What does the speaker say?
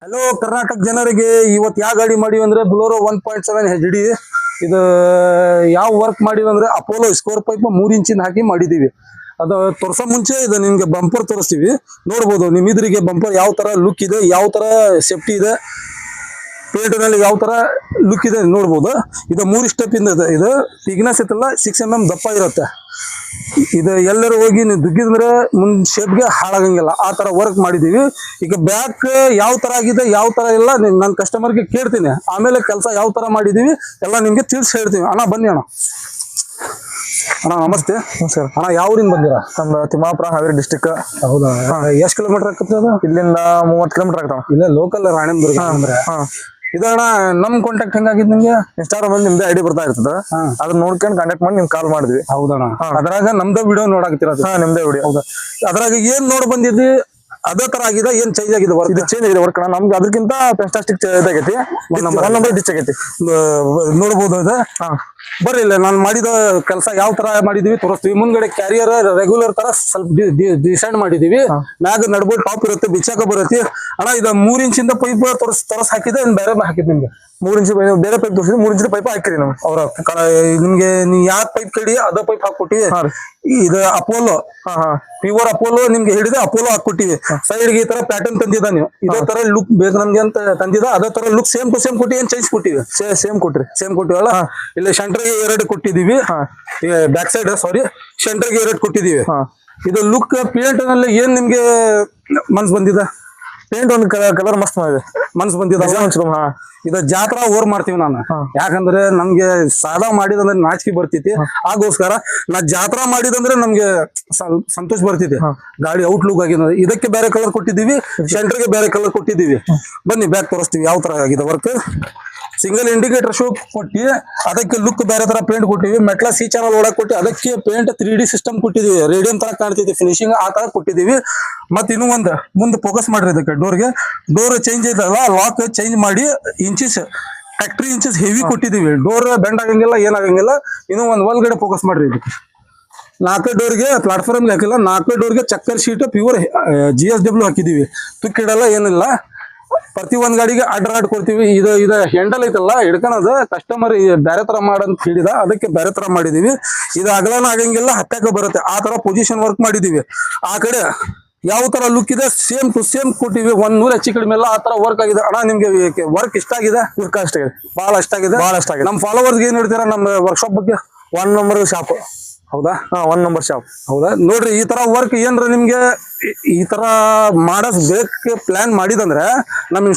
Hello Karnataka ಜನರಿಗೆ ಇವತ್ತು ಯಾವ ಗಾಡಿ ಮಾಡಿವಿ ಅಂದ್ರೆ ಬುಲೋರೋ 1.7 HD ಇದು ಯಾವ ವರ್ಕ್ ಮಾಡಿವಿ ಅಂದ್ರೆ ಅಪೋಲೋ ಸ್ಕೋರ್ ಪೈಪ್ 3 ಇಂಚಿನ ಹಾಕಿ ಮಾಡಿದೀವಿ. ಅದು ತೋರ್ಸೋ ಮುಂಚೆ ಇದು ನಿಮ್ಗೆ ಬಂಪರ್ ತೋರಿಸ್ತೀವಿ, ನೋಡ್ಬೋದು ನಿಮ್ ಇದ್ರಿಗೆ ಬಂಪರ್ ಯಾವ ತರ ಲುಕ್ ಇದೆ, ಯಾವ ತರ ಸೇಫ್ಟಿ ಇದೆ, ಪೇಂಟ್ ನಲ್ಲಿ ಯಾವ ತರ ಲುಕ್ ಇದೆ ನೋಡ್ಬೋದು. ಇದು 3 ಸ್ಟೆಪ್ ಇಂದ ಇದೆ. ಇದು ಥಿಕ್ನೆಸ್ ಇತ್ತಲ್ಲ 6 mm ದಪ್ಪ ಇರುತ್ತೆ. ಇದು ಎಲ್ಲರೂ ಹೋಗಿ ನೀವು ದುಗ್ಗಿದ್ರೆ ಮುಂದ್ ಶೇಪ್ಗೆ ಹಾಳಾಗಂಗಿಲ್ಲ ಆ ತರ ವರ್ಕ್ ಮಾಡಿದೀವಿ. ಈಗ ಬ್ಯಾಕ್ ಯಾವ ತರ ಆಗಿದೆ ಯಾವ ತರ ಇಲ್ಲ ನನ್ನ ಕಸ್ಟಮರ್ಗೆ ಕೇಳ್ತೀನಿ, ಆಮೇಲೆ ಕೆಲಸ ಯಾವ ತರ ಮಾಡಿದೀವಿ ಎಲ್ಲ ನಿಮ್ಗೆ ತಿಳಿಸಿ ಹೇಳ್ತೀವಿ. ಅಣ್ಣ ಬನ್ನಿ ಅಣ್ಣ. ಅಣ್ಣ ನಮಸ್ತೆ. ನಮಸ್ಕಾರ ಅಣ್ಣ ಯಾವ್ರಿಂದ ಬಂದಿರಾ? ನಮ್ದು ತಿಮ್ಮಾಪುರ ಹಾವೇರಿ ಡಿಸ್ಟಿಕ್. ಹೌದಾ, ಎಷ್ಟು ಕಿಲೋಮೀಟರ್ ಆಗ್ತದೆ ಅದು? ಇಲ್ಲಿಂದ 30 ಕಿಲೋಮೀಟರ್ ಆಗ್ತಾವ. ಇಲ್ಲ ಲೋಕಲ್ ರಾಣೆಂದುರ್ಗ ಅಂದ್ರೆ. ಇದಣ್ಣ ನಮ್ ಕಾಂಟ್ಯಾಕ್ಟ್ ಹೆಂಗಾಗಿದ್ ನಿಮ್ಗೆ? ಇನ್ಸ್ಟಾಗ್ರಾಮ್ ಅಲ್ಲಿ ನಿಮ್ದೇ ಐಡಿ ಬರ್ತಾ ಇರ್ತದ, ಅದನ್ನ ನೋಡ್ಕೊಂಡು ಕಾಂಟ್ಯಾಕ್ಟ್ ಮಾಡಿ ನಿಮ್ಗೆ ಕಾಲ್ ಮಾಡಿದ್ವಿ. ಹೌದಣ್ಣ, ಅದ್ರಾಗ ನಮ್ದ ವಿಡಿಯೋ ನೋಡಾಕತ್ತಿರೋದು. ನಿಮ್ದೇ ವಿಡಿಯೋ. ಹೌದಾ, ಅದ್ರಾಗ ಏನ್ ನೋಡ್ ಬಂದಿದ್ದಿ ಅದೇ ತರ ಆಗಿದೆ, ಏನ್ ಚೇಂಜ್ ಆಗಿದೆ? ಇದು ಚೇಂಜ್ ಆಗಿದೆ ವರ್ಕ್. ನಮ್ಗೆ ಅದಕ್ಕಿಂತ ಫೆಂಟಾಸ್ಟಿಕ್ ಇದಾಗೈತಿ. ಒನ್ ನಂಬರ್ ಡಿಚ್ ಆಗೈತಿ, ನೋಡ್ಬೋದು. ಇದು ಬರ್ರಿ ಇಲ್ಲ ನಾನು ಮಾಡಿದ ಕೆಲಸ ಯಾವ ತರ ಮಾಡಿದೀವಿ ತೋರಿಸ್ತೀವಿ. ಮುಂದ್ಗಡೆ ಕ್ಯಾರಿಯರ್ ರೆಗ್ಯುಲರ್ ತರ ಸ್ವಲ್ಪ ಡಿಸೈನ್ ಮಾಡಿದೀವಿ. ಮ್ಯಾಗ ನಡ್ಬೋದು ಟಾಪ್ ಇರುತ್ತೆ, ಬಿಚ್ಚಾಕ ಬರುತ್ತೆ. ಅಣ್ಣ ಇದು 3 ಇಂಚಿಂದ ಪೈಪ್ ತೋರ್ಸ್ ಹಾಕಿದೆ, ಬೇರೆ ಹಾಕಿದ್ ನಿಮ್ಗೆ 3 ಇಂಚ್ ಬೇರೆ ಪೈಪ್ ತೋರಿಸಿದ್ವಿ. 3 ಇಂಚ್ ಪೈಪ್ ಹಾಕಿರಿ ನಾವು. ಅವ್ರ ನಿಮ್ಗೆ ನೀ ಯಾವ ಪೈಪ್ ಕಡಿ ಅದ ಪೈಪ್ ಹಾಕೊಟ್ಟಿವಿ. ಇದು ಅಪೋಲೋ ಪ್ಯೂರ್ ಅಪೋಲೋ ನಿಮ್ಗೆ ಹಿಡಿದ ಅಪೋಲೋ ಹಾಕೊಟ್ಟಿವಿ. ಸೈಡ್ಗೆ ಈ ತರ ಪ್ಯಾಟರ್ನ್ ತಂದಿದ, ನೀವು ಇದೇ ತರ ಲುಕ್ ಬೇಕು ನಮ್ಗೆ ಅಂತ ತಂದಿದ. ಅದೇ ತರ ಲುಕ್ ಸೇಮ್ ಟು ಸೇಮ್ ಕೊಟ್ಟಿ, ಏನ್ ಚೇಂಜ್ ಕೊಟ್ಟಿವಿ? ಸೇಮ್ ಕೊಟ್ರಿ. ಸೇಮ್ ಕೊಟ್ಟಿವಲ್ಲ. ಇಲ್ಲಿ ಸೆಂಟರ್ಗೆ 2 ಕೊಟ್ಟಿದೀವಿ, ಬ್ಯಾಕ್ ಸೈಡ್ ಸಾರಿ ಸೆಂಟರ್ಗೆ 2 ಕೊಟ್ಟಿದೀವಿ. ಇದು ಲುಕ್ ಪೇಂಟ್ ನಲ್ಲಿ ಏನ್ ನಿಮ್ಗೆ ಮನ್ಸ್ ಬಂದಿದ? ಪೇಂಟ್ ಒಂದು ಕಲರ್ ಮಸ್ತ್ ಮಾಡಿದೆ, ಮನ್ಸ್ ಬಂದಿದ. ಇದು ಜಾತ್ರಾ ಓವರ್ ಮಾಡ್ತೀವಿ ನಾನು, ಯಾಕಂದ್ರೆ ನಮ್ಗೆ ಸಾದಾ ಮಾಡಿದಂದ್ರೆ ನಾಚಿಕೆ ಬರ್ತೈತಿ. ಆಗೋಸ್ಕರ ನಾ ಜಾತ್ರಾ ಮಾಡಿದಂದ್ರೆ ನಮ್ಗೆ ಸಂತೋಷ ಬರ್ತೈತಿ. ಗಾಡಿ ಔಟ್ ಲುಕ್ ಆಗಿದೆ. ಇದಕ್ಕೆ ಬೇರೆ ಕಲರ್ ಕೊಟ್ಟಿದ್ದೀವಿ, ಸೆಂಟರ್ಗೆ ಬೇರೆ ಕಲರ್ ಕೊಟ್ಟಿದ್ದೀವಿ. ಬನ್ನಿ ಬ್ಯಾಕ್ ತೋರಿಸ್ತೀವಿ ಯಾವ ತರ ಆಗಿದೆ ವರ್ಕ್. ಸಿಂಗಲ್ ಇಂಡಿಕೇಟರ್ ಶೋ ಕೊಟ್ಟಿ ಅದಕ್ಕೆ ಲುಕ್ ಬೇರೆ ತರ ಪೇಂಟ್ ಕೊಟ್ಟಿವಿ. ಮೆಟ್ಲ ಸಿ ಚಾನಲ್ ಓಡಕ್ ಕೊಟ್ಟಿ ಅದಕ್ಕೆ ಪೇಂಟ್ 3D ಸಿಸ್ಟಮ್ ಕೊಟ್ಟಿದೀವಿ. ರೇಡಿಯಂ ತರ ಕಾಣ್ತೈತಿ, ಫಿನಿಶಿಂಗ್ ಆ ತರ ಕೊಟ್ಟಿದೀವಿ. ಮತ್ತೆ ಇನ್ನೂ ಒಂದು ಮುಂದೆ ಫೋಕಸ್ ಮಾಡ್ರಿ ಇದಕ್ಕೆ. ಡೋರ್ ಚೇಂಜ್ ಇದಲ್ಲ, ಲಾಕ್ ಚೇಂಜ್ ಮಾಡಿ ಇಂಚಸ್ 3 ಇಂಚಸ್ ಹೆವಿ ಕೊಟ್ಟಿದೀವಿ. ಡೋರ್ ಬೆಂಡ್ ಆಗಂಗಿಲ್ಲ, ಏನಾಗಂಗಿಲ್ಲ. ಇನ್ನೂ ಒಂದು ಒಳಗಡೆ ಫೋಕಸ್ ಮಾಡ್ರಿ ಇದಕ್ಕೆ. 4 ಡೋರ್ಗೆ ಪ್ಲಾಟ್ಫಾರ್ಮ್ಗೆ ಹಾಕಿಲ್ಲ, 4 ಡೋರ್ಗೆ ಚಕ್ಕರ್ ಶೀಟ್ ಪ್ಯೂರ್ GSW ಹಾಕಿದೀವಿ. ತುಕ್ಕಿಡಲ್ಲ ಏನಿಲ್ಲ. ಪ್ರತಿ ಒಂದ್ ಗಾಡಿಗೆ ಅಡ್ಡ ಕೊಡ್ತೀವಿ. ಇದು ಹ್ಯಾಂಡಲ್ ಐತಲ್ಲ ಹಿಡ್ಕೊಳೋದು, ಕಸ್ಟಮರ್ ಬೇರೆ ತರ ಮಾಡಂತ ಹೇಳಿದ, ಅದಕ್ಕೆ ಬೇರೆ ತರ ಮಾಡಿದೀವಿ. ಇದು ಅಗಲನ ಆಗಂಗಿಲ್ಲ, ಹತ್ತಕ್ಕೆ ಬರುತ್ತೆ ಆ ತರ ಪೊಸಿಷನ್ ವರ್ಕ್ ಮಾಡಿದೀವಿ. ಆ ಕಡೆ ಯಾವ ತರ ಲುಕ್ ಇದೆ ಸೇಮ್ ಟು ಸೇಮ್ ಕೊಟ್ಟಿವಿ. 100 ಹೆಚ್ಚು ಕಡಿಮೆ ಎಲ್ಲ ಆ ತರ ವರ್ಕ್ ಆಗಿದೆ. ಅಣ್ಣ ನಿಮ್ಗೆ ವರ್ಕ್ ಇಷ್ಟ ಆಗಿದೆ? ವರ್ಕ್ ಅಷ್ಟ ಆಗಿದೆ, ಬಹಳ ಇಷ್ಟ ಆಗಿದೆ. ನಮ್ಮ ಫಾಲೋವರ್ಸ್ ಏನ್ ಹೇಳ್ತೀರಾ ನಮ್ಮ ವರ್ಕ್ಶಾಪ್ ಬಗ್ಗೆ? 1 ನಂಬರ್ ಶಾಪ್. ಹೌದಾ? 1 ನಂಬರ್ ಶಾಪ್. ಹೌದಾ? ನೋಡ್ರಿ ಈ ತರ ವರ್ಕ್ ಏನ್ರ ನಿಮ್ಗೆ ಈ ತರ ಮಾಡಸ್ ಬೇಕು ಪ್ಲಾನ್ ಮಾಡಿದಂದ್ರೆ ನಮ್ಮ